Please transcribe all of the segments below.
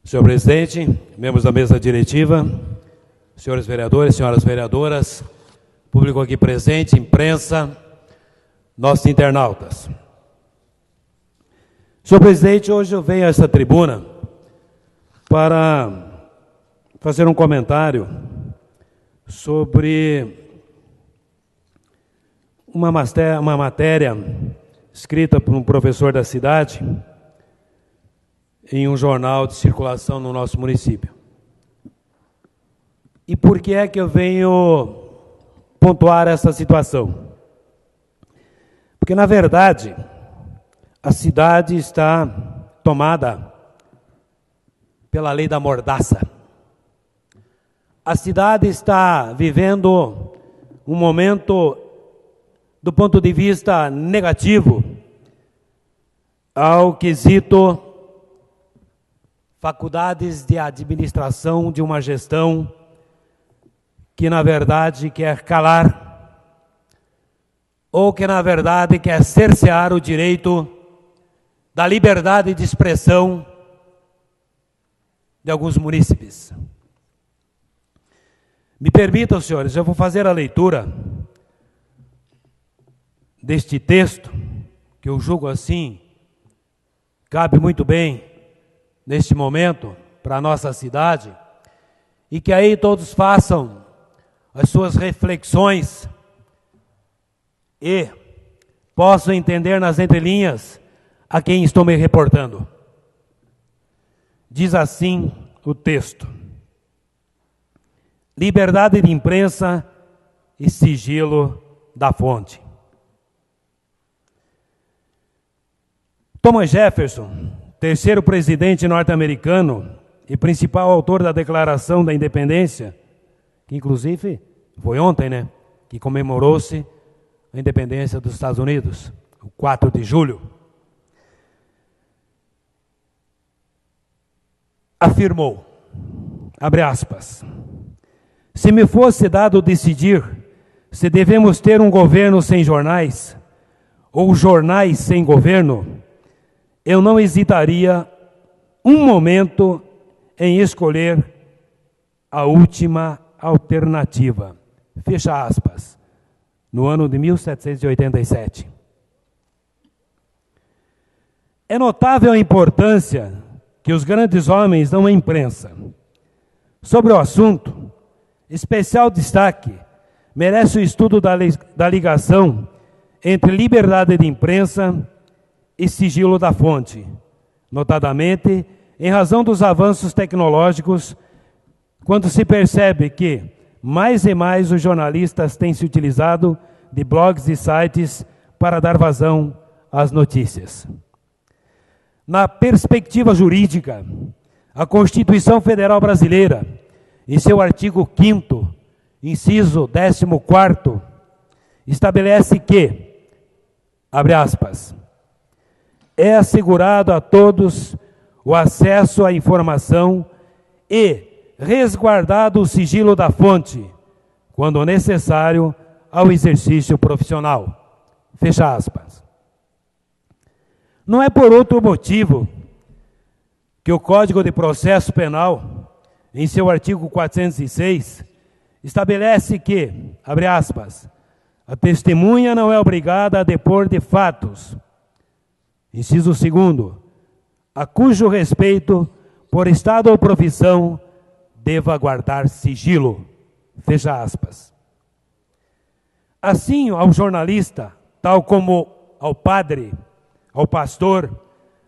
Senhor presidente, membros da mesa diretiva, senhores vereadores, senhoras vereadoras, público aqui presente, imprensa, nossos internautas. Senhor presidente, hoje eu venho a essa tribuna para fazer um comentário sobre uma matéria escrita por um professor da cidade em um jornal de circulação no nosso município. E por que é que eu venho pontuar essa situação? Porque, na verdade, a cidade está tomada pela lei da mordaça. A cidade está vivendo um momento, do ponto de vista negativo, ao quesito faculdades de administração de uma gestão que, na verdade, quer calar ou que, na verdade, quer cercear o direito da liberdade de expressão de alguns munícipes. Me permitam, senhores, eu vou fazer a leitura deste texto, que eu julgo assim, cabe muito bem neste momento para a nossa cidade, e que aí todos façam as suas reflexões e possam entender nas entrelinhas a quem estou me reportando. Diz assim o texto: liberdade de imprensa e sigilo da fonte. Thomas Jefferson, terceiro presidente norte-americano e principal autor da Declaração da Independência, que inclusive foi ontem, né, que comemorou-se a independência dos Estados Unidos, o 4 de julho, afirmou, abre aspas, se me fosse dado decidir se devemos ter um governo sem jornais ou jornais sem governo, eu não hesitaria um momento em escolher a última alternativa. Fecha aspas. No ano de 1787. É notável a importância que os grandes homens dão à imprensa. Sobre o assunto, especial destaque merece o estudo da ligação entre liberdade de imprensa e sigilo da fonte, notadamente em razão dos avanços tecnológicos, quando se percebe que mais e mais os jornalistas têm se utilizado de blogs e sites para dar vazão às notícias. Na perspectiva jurídica, a Constituição Federal Brasileira, em seu artigo 5º, inciso 14º, estabelece que, abre aspas, é assegurado a todos o acesso à informação e resguardado o sigilo da fonte, quando necessário ao exercício profissional. Fecha aspas. Não é por outro motivo que o Código de Processo Penal, em seu artigo 406, estabelece que, abre aspas, a testemunha não é obrigada a depor de fatos, inciso 2º, a cujo respeito, por estado ou profissão, deva guardar sigilo. Fecha aspas. Assim, ao jornalista, tal como ao padre, ao pastor,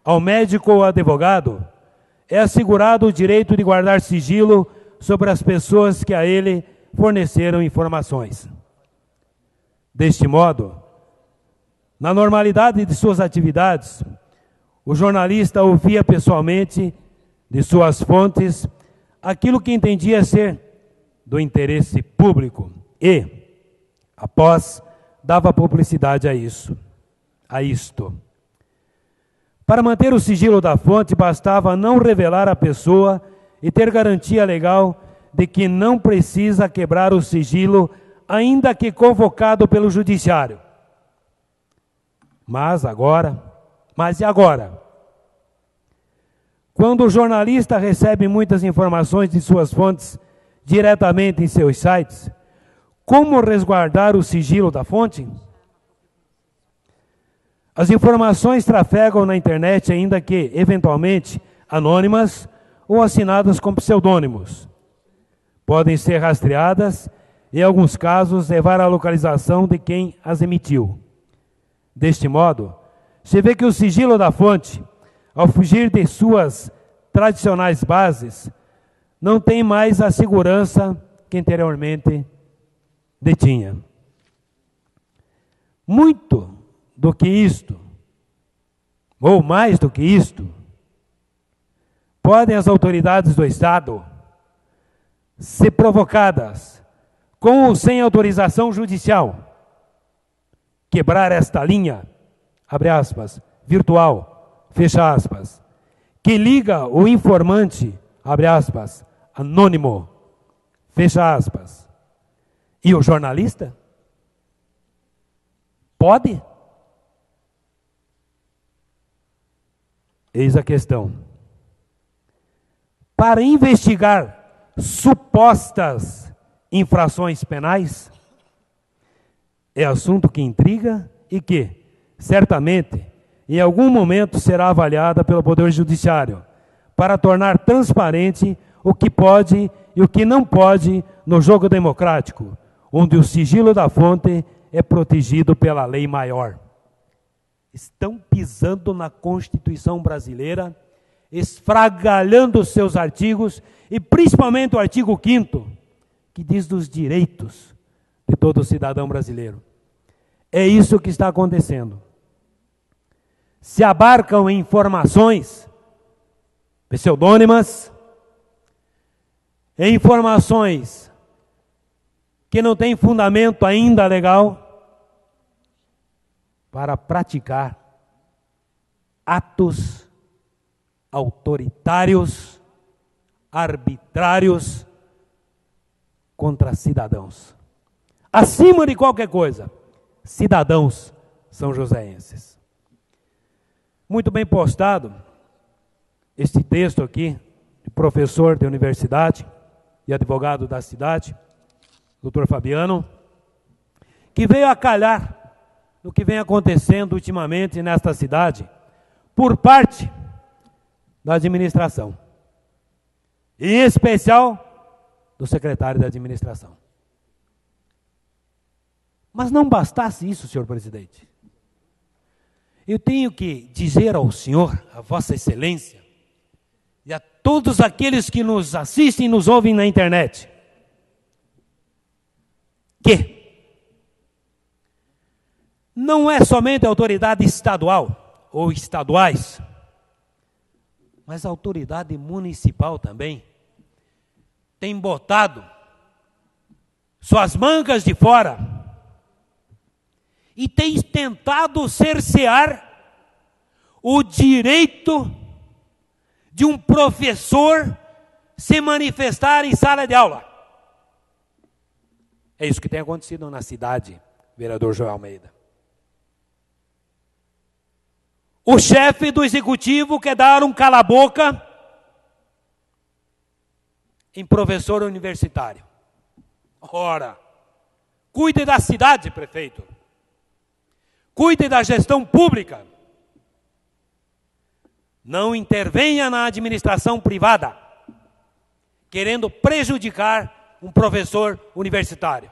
ao médico ou advogado, é assegurado o direito de guardar sigilo sobre as pessoas que a ele forneceram informações. Deste modo, na normalidade de suas atividades, o jornalista ouvia pessoalmente de suas fontes aquilo que entendia ser do interesse público e, após, dava publicidade a isto. Para manter o sigilo da fonte, bastava não revelar a pessoa e ter garantia legal de que não precisa quebrar o sigilo, ainda que convocado pelo judiciário. Mas e agora? Quando o jornalista recebe muitas informações de suas fontes diretamente em seus sites, como resguardar o sigilo da fonte? As informações trafegam na internet, ainda que, eventualmente, anônimas ou assinadas com pseudônimos. Podem ser rastreadas e, em alguns casos, levar à localização de quem as emitiu. Deste modo, se vê que o sigilo da fonte, ao fugir de suas tradicionais bases, não tem mais a segurança que anteriormente detinha. Muito do que isto, ou mais do que isto, podem as autoridades do Estado ser provocadas, com ou sem autorização judicial, quebrar esta linha, abre aspas, virtual, fecha aspas, que liga o informante, abre aspas, anônimo, fecha aspas, e o jornalista? Pode? Eis a questão. Para investigar supostas infrações penais, é assunto que intriga e que, certamente, em algum momento será avaliada pelo Poder Judiciário, para tornar transparente o que pode e o que não pode no jogo democrático, onde o sigilo da fonte é protegido pela lei maior. Estão pisando na Constituição brasileira, esfragalhando os seus artigos, e principalmente o artigo 5º, que diz dos direitos de todo cidadão brasileiro. É isso que está acontecendo. Se abarcam informações pseudônimas, informações que não têm fundamento ainda legal, para praticar atos autoritários, arbitrários contra cidadãos. Acima de qualquer coisa, cidadãos são joséenses. Muito bem postado este texto aqui, de professor de universidade e advogado da cidade, doutor Fabiano, que veio a calhar no que vem acontecendo ultimamente nesta cidade, por parte da administração, em especial do secretário da administração. Mas não bastasse isso, senhor presidente. Eu tenho que dizer ao senhor, a vossa excelência, e a todos aqueles que nos assistem e nos ouvem na internet, que não é somente a autoridade estadual ou estaduais, mas a autoridade municipal também tem botado suas mangas de fora e tem tentado cercear o direito de um professor se manifestar em sala de aula. É isso que tem acontecido na cidade, vereador Joel Almeida. O chefe do executivo quer dar um cala-boca em professor universitário. Ora, cuide da cidade, prefeito. Cuide da gestão pública. Não intervenha na administração privada, querendo prejudicar um professor universitário.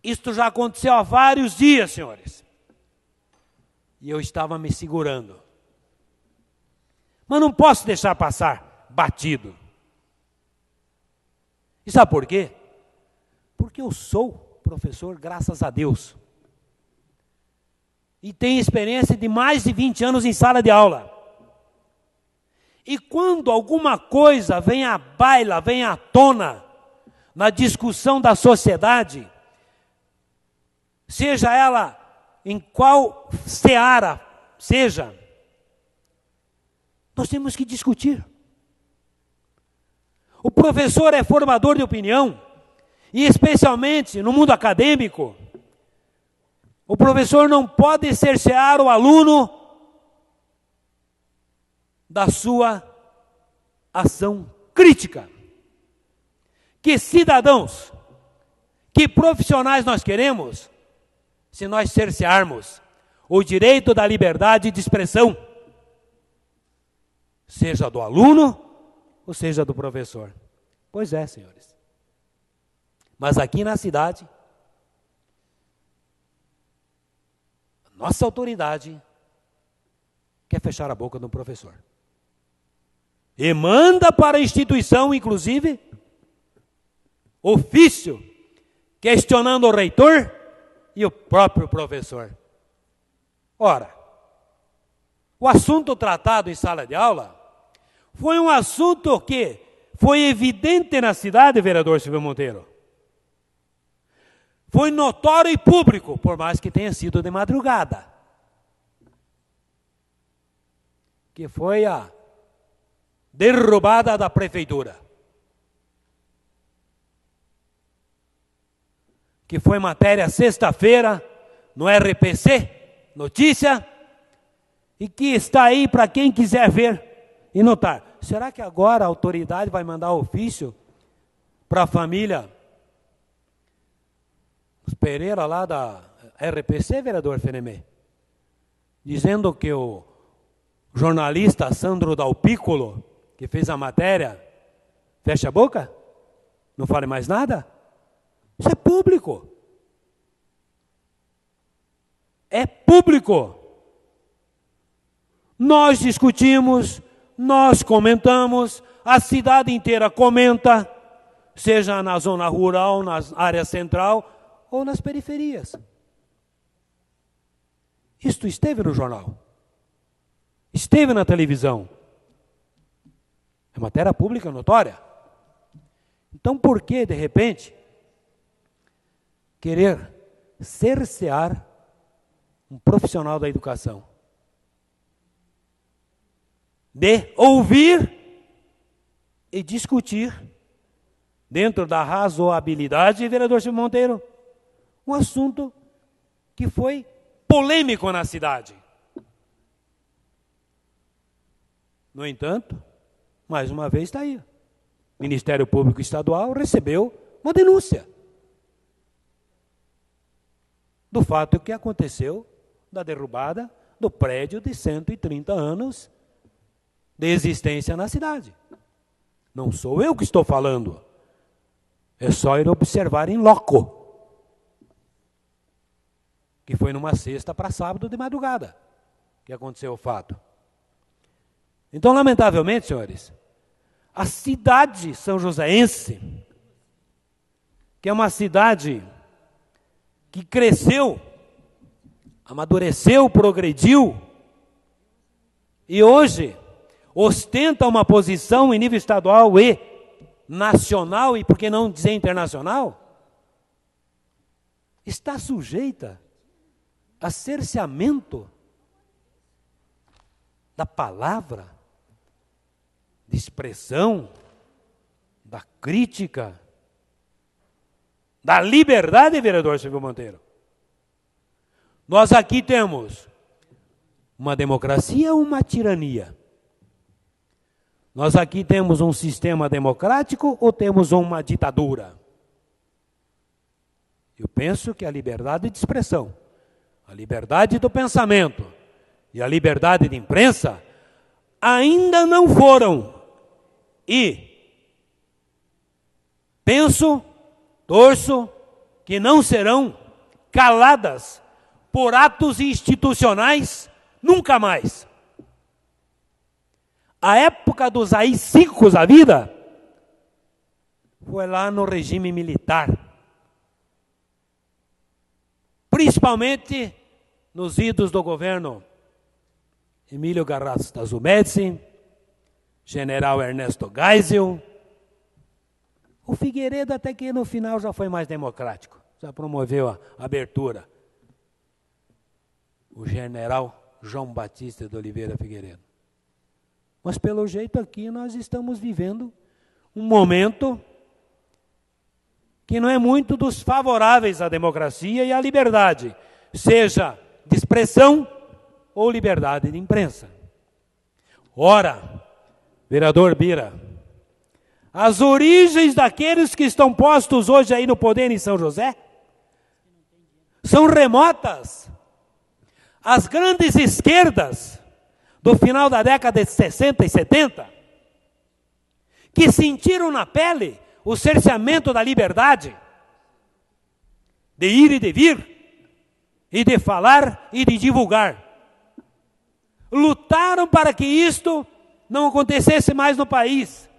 Isto já aconteceu há vários dias, senhores. E eu estava me segurando. Mas não posso deixar passar batido. E sabe por quê? Porque eu sou professor, graças a Deus. E tenho experiência de mais de 20 anos em sala de aula. E quando alguma coisa vem à baila, vem à tona, na discussão da sociedade, seja ela em qual seara seja, nós temos que discutir. O professor é formador de opinião, e especialmente no mundo acadêmico, o professor não pode cercear o aluno da sua ação crítica. Que cidadãos, que profissionais nós queremos se nós cercearmos o direito da liberdade de expressão, seja do aluno ou seja do professor? Pois é, senhores. Mas aqui na cidade, nossa autoridade quer fechar a boca do professor. E manda para a instituição, inclusive, ofício, questionando o reitor e o próprio professor. Ora, o assunto tratado em sala de aula foi um assunto que foi evidente na cidade, vereador Silvio Monteiro. Foi notório e público, por mais que tenha sido de madrugada. Que foi a derrubada da prefeitura. Que foi matéria sexta-feira no RPC, notícia, e que está aí para quem quiser ver e notar. Será que agora a autoridade vai mandar ofício para a família Pereira lá da RPC, vereador Fenemê, dizendo que o jornalista Sandro Dalpícolo, que fez a matéria, fecha a boca? Não fale mais nada? Isso é público. É público. Nós discutimos, nós comentamos, a cidade inteira comenta, seja na zona rural, na área central ou nas periferias. Isto esteve no jornal. Esteve na televisão. É matéria pública notória. Então, por que, de repente, querer cercear um profissional da educação? De ouvir e discutir, dentro da razoabilidade, vereador Silvio Monteiro, um assunto que foi polêmico na cidade. No entanto, mais uma vez está aí. O Ministério Público Estadual recebeu uma denúncia do fato que aconteceu da derrubada do prédio de 130 anos de existência na cidade. Não sou eu que estou falando. É só ir observar em loco. Que foi numa sexta para sábado de madrugada que aconteceu o fato. Então, lamentavelmente, senhores, a cidade são joséense, que é uma cidade que cresceu, amadureceu, progrediu, e hoje ostenta uma posição em nível estadual e nacional, e por que não dizer internacional, está sujeita a cerceamento da palavra, de expressão, da crítica, da liberdade, vereador Silvio Monteiro. Nós aqui temos uma democracia ou uma tirania? Nós aqui temos um sistema democrático ou temos uma ditadura? Eu penso que a liberdade de expressão, a liberdade do pensamento e a liberdade de imprensa ainda não foram e penso, torço que não serão caladas por atos institucionais nunca mais. A época dos AI-5 da vida foi lá no regime militar. Principalmente nos idos do governo Emílio Garrastazu Médici, general Ernesto Geisel. O Figueiredo até que no final já foi mais democrático, já promoveu a abertura. O general João Batista de Oliveira Figueiredo. Mas pelo jeito aqui nós estamos vivendo um momento que não é muito dos favoráveis à democracia e à liberdade, seja de expressão ou liberdade de imprensa. Ora, vereador Bira, as origens daqueles que estão postos hoje aí no poder em São José são remotas. As grandes esquerdas do final da década de 60 e 70, que sentiram na pele o cerceamento da liberdade, de ir e de vir, e de falar e de divulgar, lutaram para que isto não acontecesse mais no país.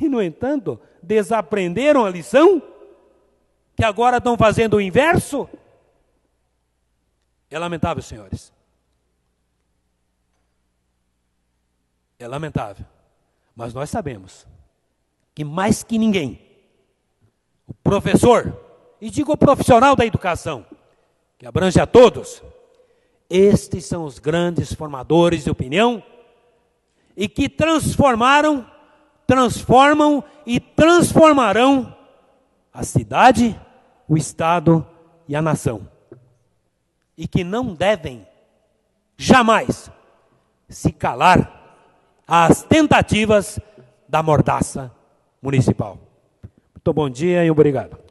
E, no entanto, desaprenderam a lição, que agora estão fazendo o inverso. É lamentável, senhores. É lamentável. Mas nós sabemos que mais que ninguém, o professor, e digo o profissional da educação, que abrange a todos, estes são os grandes formadores de opinião e que transformam e transformarão a cidade, o Estado e a nação. E que não devem jamais se calar às tentativas da mordaça municipal. Muito bom dia e obrigado.